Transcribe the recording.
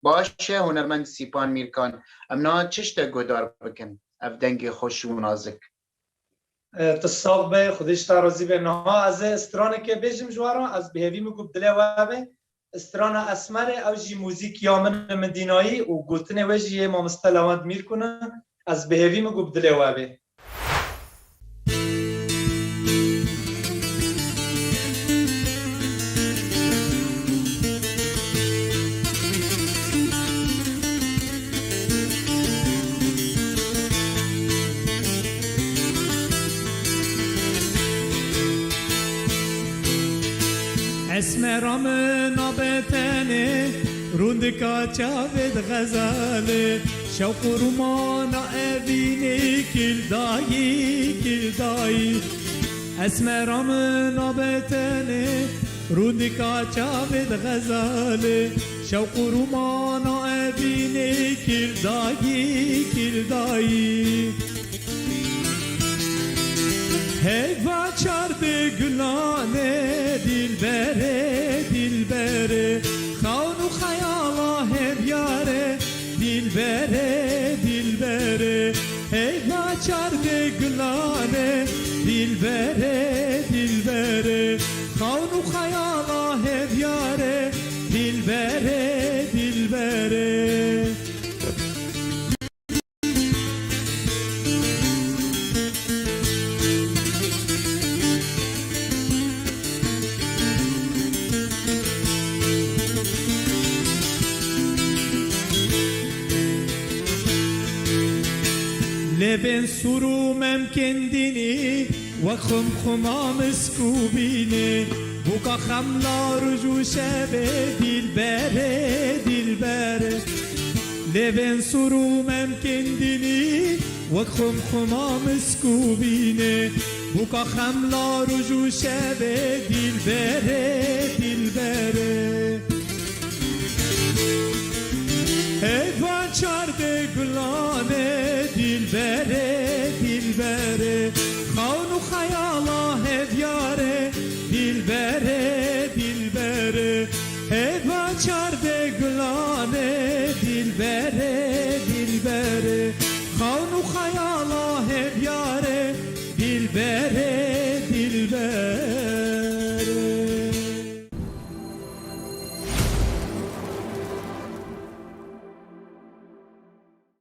باشه هنرمند سیپان میرکان ام نا چشت گدار بکن اف دنگ خوش و نازک تصاق به خودش تارزی به نها از استرانه که بجم جوارا از بهوی مگوب دله وابه استرانه اسمره او جی موزیک یامن مدینایی و گوتنه وجی ما مستلوات میر کنه از بهوی مگوب دله وابه اسمرام نابتنه روندکا چاود غزاله شوق رومان اوینه کلدایی اسمرام نابتنه روندکا چاود غزاله شوق رومان اوینه کلدایی Hey vaçardı gülane dilbere Kavnu hayala hep yare dilbere Hey vaçardı gülane dilbere Kavnu hayala hep yare dilbere لبن سرومم kendini وخم خمام سكوبيني بوكا خملا رجو شبه dilbere لبن سرومم kendini وخم خمام سكوبيني بوكا خملا رجو شبه dilbere